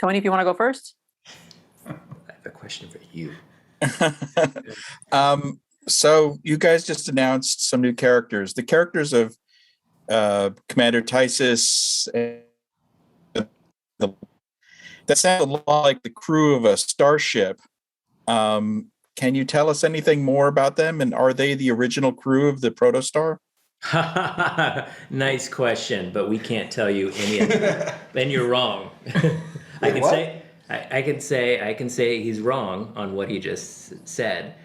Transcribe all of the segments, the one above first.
Tony, if you want to go first. I have a question for you. So you guys just announced some new characters. The characters of Commander Tysus, that sounds a lot like the crew of a starship. Can you tell us anything more about them? And are they the original crew of the Protostar? Nice question, but we can't tell you any of that. And you're wrong. I can say he's wrong on what he just said.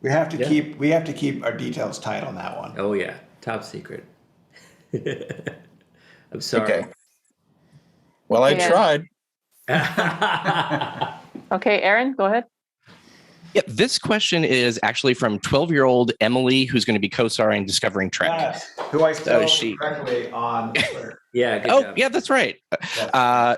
We have to keep our details tight on that one. Oh yeah, top secret. I'm sorry. Okay. Well, I tried. Okay, Aaron, go ahead. Yeah, this question is actually from 12-year-old Emily, who's going to be co-starring Discovering Trek. Yes, who I spelled correctly on Twitter. Yeah. Good job. Yeah, that's right.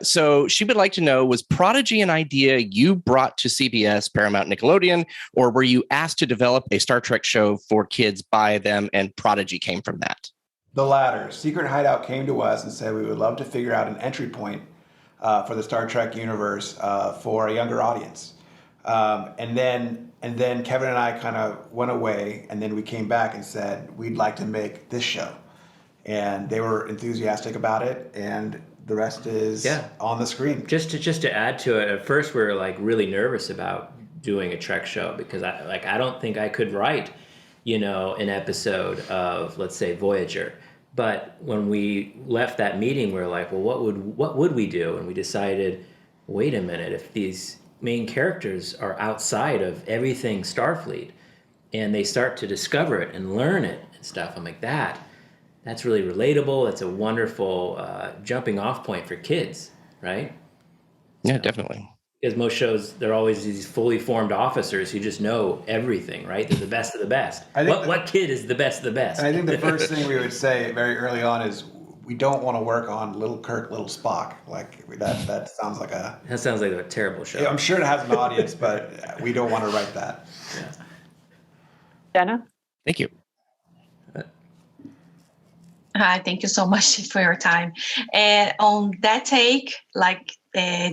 So she would like to know, was Prodigy an idea you brought to CBS, Paramount, Nickelodeon, or were you asked to develop a Star Trek show for kids by them and Prodigy came from that? The latter. Secret Hideout came to us and said we would love to figure out an entry point for the Star Trek universe for a younger audience. And then Kevin and I kind of went away, and then we came back and said we'd like to make this show, and they were enthusiastic about it, and the rest is on the screen. Just to add to it, at first we were like really nervous about doing a Trek show because I don't think I could write, an episode of, let's say, Voyager. But when we left that meeting, we were like, well, what would we do? And we decided, wait a minute, if these main characters are outside of everything Starfleet and they start to discover it and learn it and stuff, I'm like, that's really relatable. That's a wonderful jumping off point for kids, right? Yeah, definitely. Because most shows, they're always these fully formed officers who just know everything, right? They're the best of the best. What kid is the best of the best? And I think the first thing we would say very early on is we don't want to work on Little Kirk, Little Spock. Like that sounds like a terrible show. I'm sure it has an audience, but we don't want to write that. Yeah. Jenna? Thank you. Hi, thank you so much for your time. And on that take,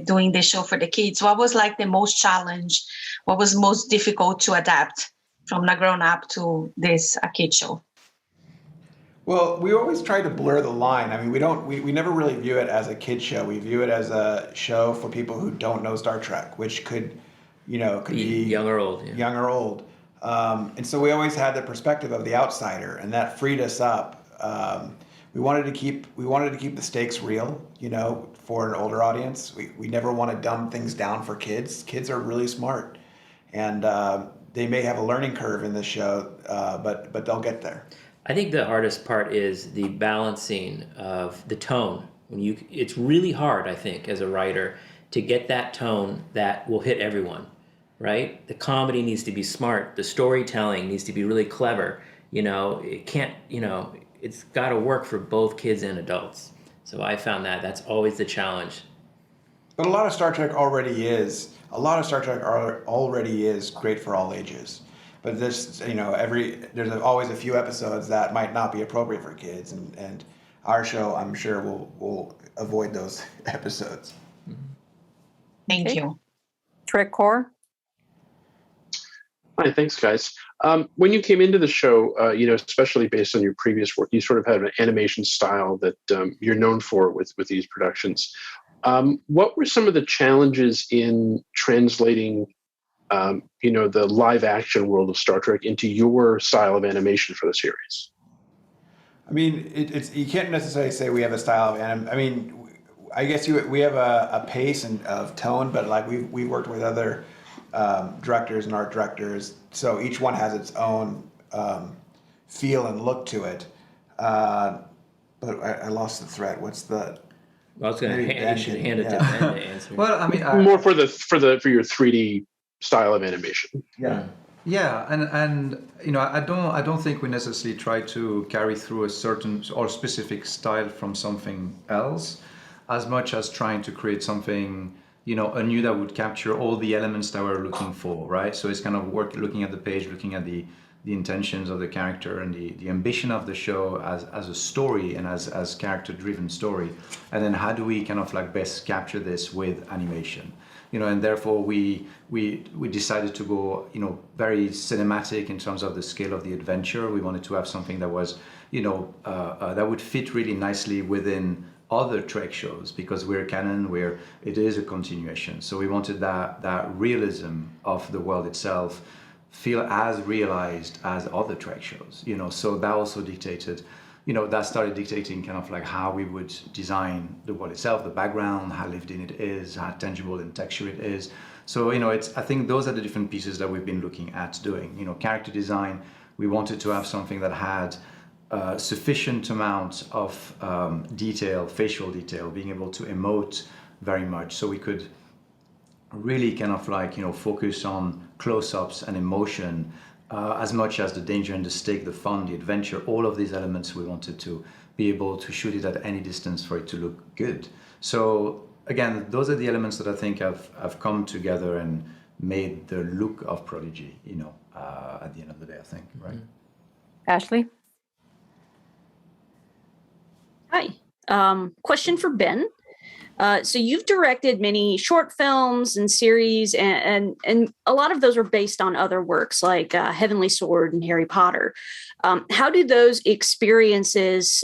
doing the show for the kids, what was like the most challenge? What was most difficult to adapt from a grown up to this a kid show? Well, we always try to blur the line. I mean, we never really view it as a kid show. We view it as a show for people who don't know Star Trek, which could be young or old. Yeah. Young or old. And so we always had the perspective of the outsider, and that freed us up. We wanted to keep the stakes real, for an older audience. We never want to dumb things down for kids. Kids are really smart, and they may have a learning curve in this show, but they'll get there. I think the hardest part is the balancing of the tone. It's really hard, I think, as a writer, to get that tone that will hit everyone, right? The comedy needs to be smart. The storytelling needs to be really clever. It can't, it's got to work for both kids and adults. So I found that's always the challenge. But a lot of Star Trek already is great for all ages. But there's always a few episodes that might not be appropriate for kids, and our show, I'm sure, will avoid those episodes. Thank you. Trek Core? Hi, thanks, guys. When you came into the show, especially based on your previous work, you sort of had an animation style that you're known for with these productions. What were some of the challenges in translating, the live action world of Star Trek into your style of animation for the series? I mean, you can't necessarily say we have a style of I mean, I guess we have a pace and of tone, but like we worked with other directors and art directors, so each one has its own feel and look to it. But I lost the thread. What's the? I was going to hand it to Ben to answer. Well, I mean, more for your 3D style of animation. Yeah, and I don't think we necessarily try to carry through a certain or specific style from something else, as much as trying to create something anew that would capture all the elements that we're looking for, right? So it's kind of looking at the page, looking at the the intentions of the character and the ambition of the show as a story and as character-driven story, and then how do we kind of like best capture this with animation, and therefore we decided to go, very cinematic in terms of the scale of the adventure. We wanted to have something that was, that would fit really nicely within other Trek shows, because we're canon, where it is a continuation. So we wanted that realism of the world itself feel as realized as other Trek shows, so that also dictated, that started dictating kind of like how we would design the world itself, the background, how lived in it is, how tangible and texture it is. So, I think those are the different pieces that we've been looking at doing. Character design, we wanted to have something that had sufficient amount of detail, facial detail, being able to emote very much, so we could really kind of like, focus on close-ups and emotion as much as the danger and the stake, the fun, the adventure, all of these elements. We wanted to be able to shoot it at any distance for it to look good. So again, those are the elements that I think have come together and made the look of Prodigy, at the end of the day, I think, right? Ashley? Hi. Question for Ben. So you've directed many short films and series, and a lot of those are based on other works like Heavenly Sword and Harry Potter. How do those experiences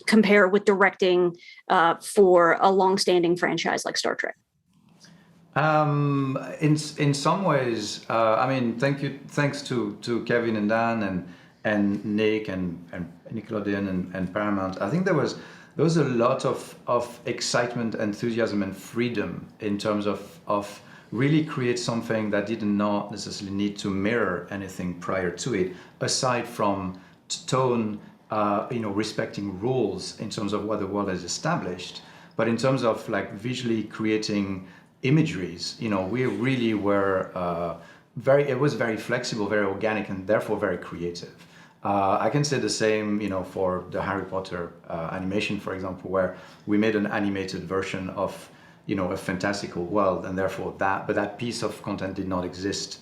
compare with directing for a longstanding franchise like Star Trek? In some ways, thanks to Kevin and Dan and Nick and Nickelodeon and Paramount. I think there was a lot of excitement, enthusiasm, and freedom in terms of really create something that did not necessarily need to mirror anything prior to it, aside from tone, respecting rules in terms of what the world has established. But in terms of like visually creating imageries, we really were it was very flexible, very organic, and therefore very creative. I can say the same, for the Harry Potter animation, for example, where we made an animated version of, a fantastical world, and therefore that piece of content did not exist,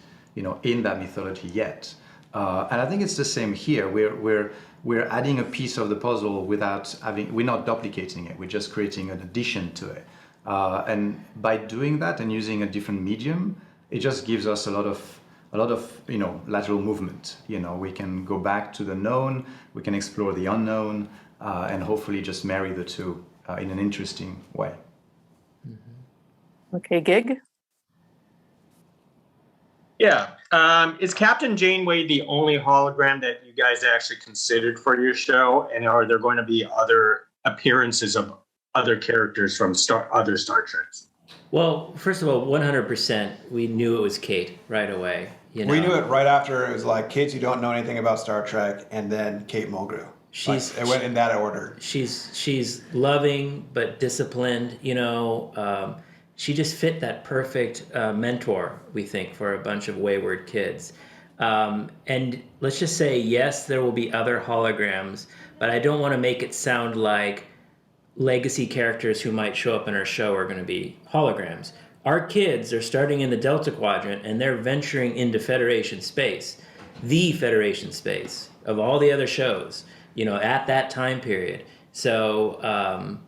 in that mythology yet. And I think it's the same here. We're adding a piece of the puzzle we're not duplicating it. We're just creating an addition to it. And by doing that and using a different medium, it just gives us a lot of lateral movement. We can go back to the known, we can explore the unknown, and hopefully just marry the two in an interesting way. Okay, Gig? Yeah. Is Captain Janeway the only hologram that you guys actually considered for your show? And are there going to be other appearances of other characters from other Star Treks? Well, first of all, 100%, we knew it was Kate right away. We knew it right after. It was like, kids who don't know anything about Star Trek, and then Kate Mulgrew. It went in that order. She's loving but disciplined. She just fit that perfect mentor, we think, for a bunch of wayward kids. And let's just say, yes, there will be other holograms, but I don't want to make it sound like legacy characters who might show up in our show are going to be holograms. Our kids are starting in the Delta Quadrant, and they're venturing into Federation space, the Federation space of all the other shows, at that time period. So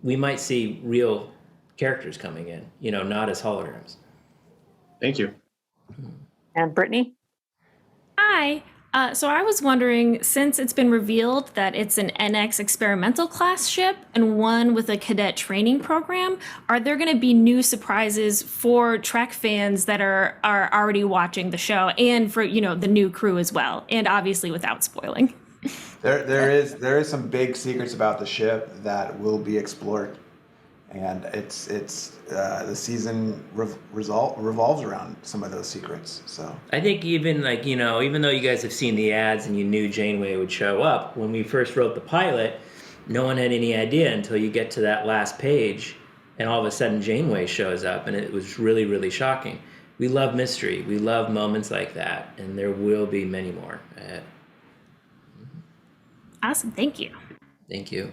we might see real characters coming in, not as holograms. Thank you. And Brittany? Hi. So I was wondering, since it's been revealed that it's an NX experimental class ship and one with a cadet training program, are there going to be new surprises for Trek fans that are already watching the show, and for the new crew as well, and obviously without spoiling? There is some big secrets about the ship that will be explored, and it's the season revolves around some of those secrets. So I think even even though you guys have seen the ads and you knew Janeway would show up, when we first wrote the pilot, no one had any idea until you get to that last page, and all of a sudden Janeway shows up, and it was really, really shocking. We love mystery. We love moments like that, and there will be many more ahead. Awesome. Thank you. Thank you.